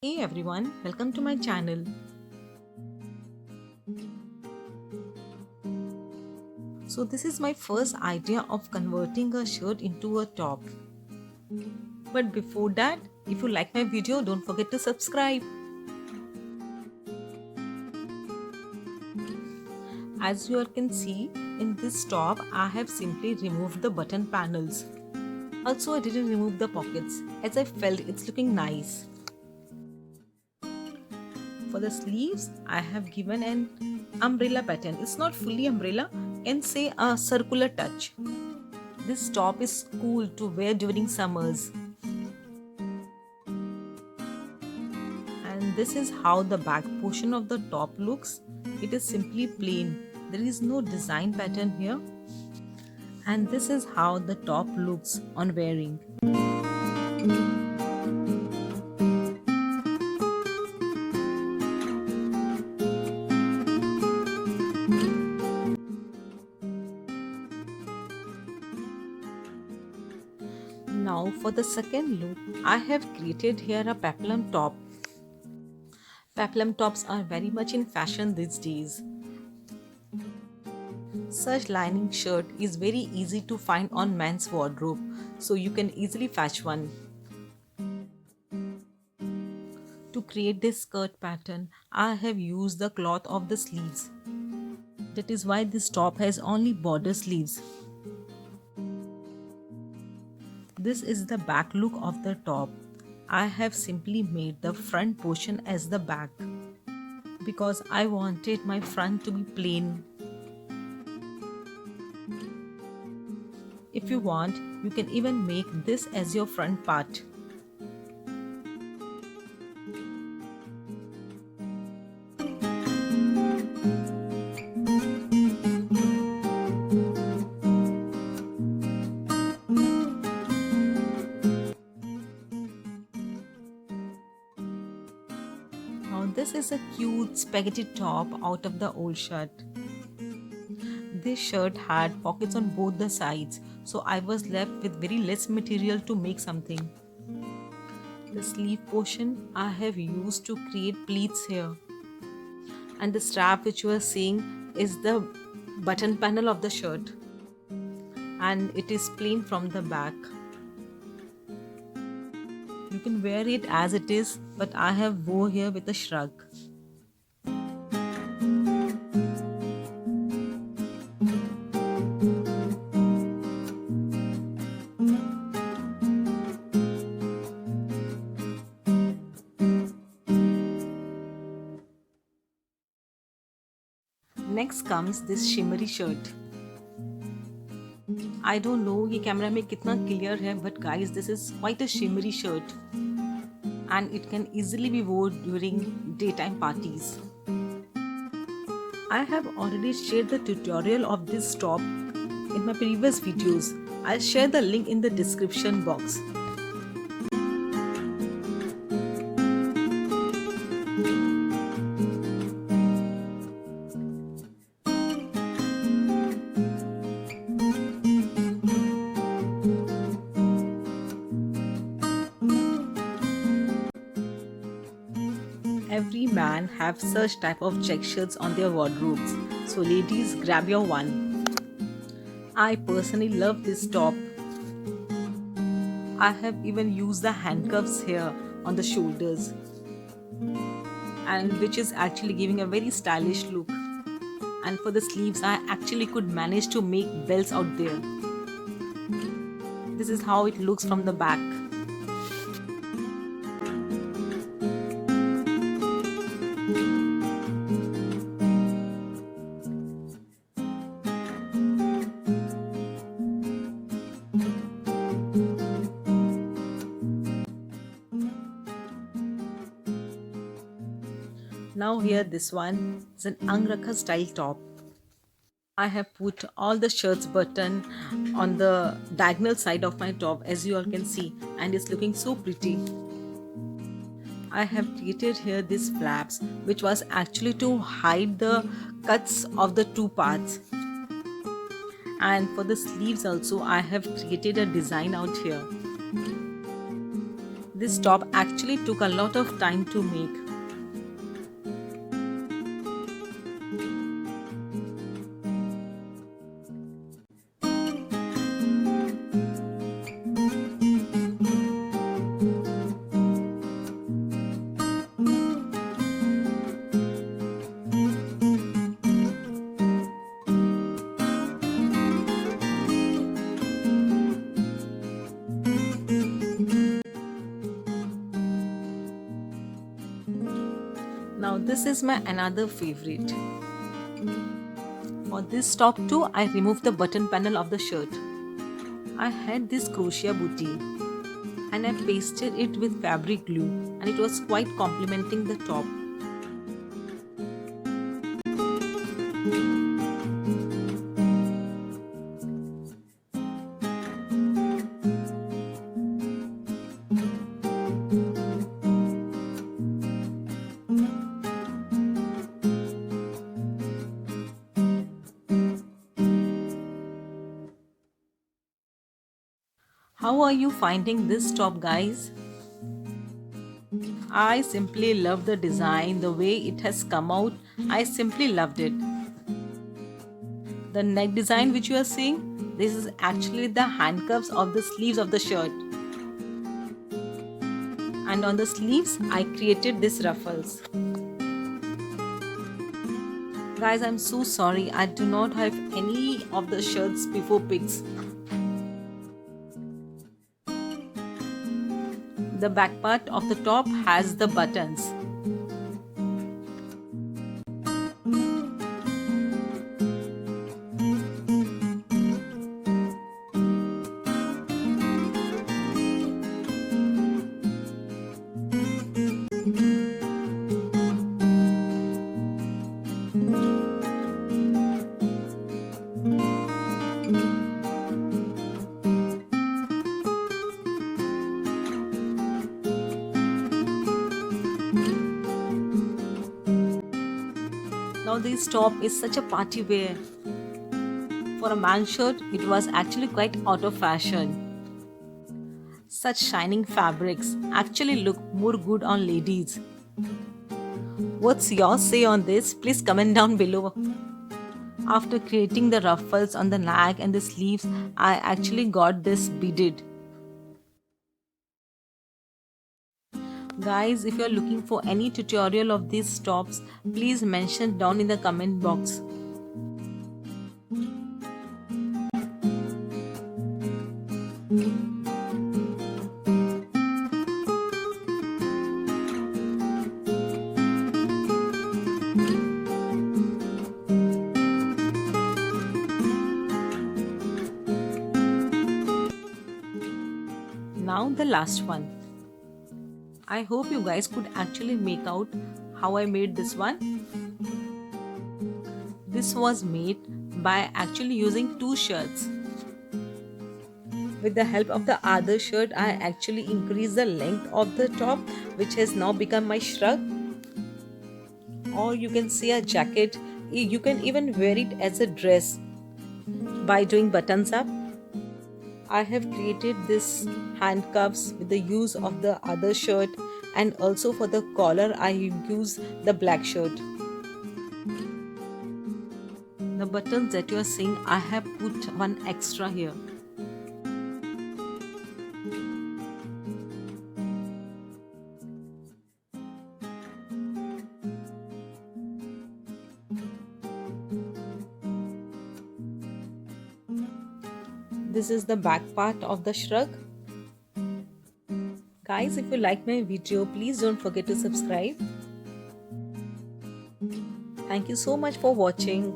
Hey everyone, welcome to my channel. So this is my first idea of converting a shirt into a top. But before that, if you like my video, don't forget to subscribe. As you all can see, in this top, I have simply removed the button panels. Also, I didn't remove the pockets as I felt it's looking nice. For the sleeves, I have given an umbrella pattern. It's not fully umbrella, can say a circular touch. This top is cool to wear during summers. And this is how the back portion of the top looks. It is simply plain. There is no design pattern here. And this is how the top looks on wearing. Now for the second look, I have created here a peplum top. Peplum tops are very much in fashion these days. Such lining shirt is very easy to find on men's wardrobe, so you can easily fetch one. To create this skirt pattern, I have used the cloth of the sleeves. That is why this top has only border sleeves. This is the back look of the top. I have simply made the front portion as the back because I wanted my front to be plain. If you want, you can even make this as your front part. Now this is a cute spaghetti top out of the old shirt. This shirt had pockets on both the sides, so I was left with very less material to make something. The sleeve portion I have used to create pleats here. And the strap which you are seeing is the button panel of the shirt. And it is plain from the back. You can wear it as it is, but I have wore here with a shrug. Next comes this shimmery shirt. I don't know ये camera में कितना clear है, but guys, this is quite a shimmery shirt and it can easily be worn during daytime parties. I have already shared the tutorial of this top in my previous videos. I'll share the link in the description box. Every man have such type of check shirts on their wardrobes. So ladies, grab your one. I personally love this top. I have even used the handcuffs here on the shoulders, and which is actually giving a very stylish look. And for the sleeves, I actually could manage to make belts out there. This is how it looks from the back. Now here this one is an Angrakha style top. I have put all the shirts button on the diagonal side of my top, as you all can see, and it's looking so pretty. I have created here these flaps, which was actually to hide the cuts of the two parts. And for the sleeves also I have created a design out here. This top actually took a lot of time to make. Now this is my another favorite. For this top too, I removed the button panel of the shirt. I had this crochet booty and I pasted it with fabric glue, and it was quite complementing the top. How are you finding this top, guys? I simply love the design, the way it has come out. I simply loved it. The neck design which you are seeing, this is actually the handcuffs of the sleeves of the shirt. And on the sleeves, I created this ruffles. Guys, I'm so sorry, I do not have any of the shirts before pics. The back part of the top has the buttons. Now this top is such a party wear. For a man's shirt, it was actually quite out of fashion. Such shining fabrics actually look more good on ladies. What's your say on this? Please comment down below. After creating the ruffles on the neck and the sleeves, I actually got this beaded. Guys, if you are looking for any tutorial of these tops, please mention down in the comment box. Now the last one. I hope you guys could actually make out how I made this one. This was made by actually using two shirts. With the help of the other shirt, I actually increased the length of the top, which has now become my shrug. Or you can say a jacket. You can even wear it as a dress by doing buttons up. I have created this handcuffs with the use of the other shirt, and also for the collar I use the black shirt. The buttons that you are seeing, I have put one extra here. This is the back part of the shrug. Guys, if you like my video, please don't forget to subscribe. Thank you so much for watching.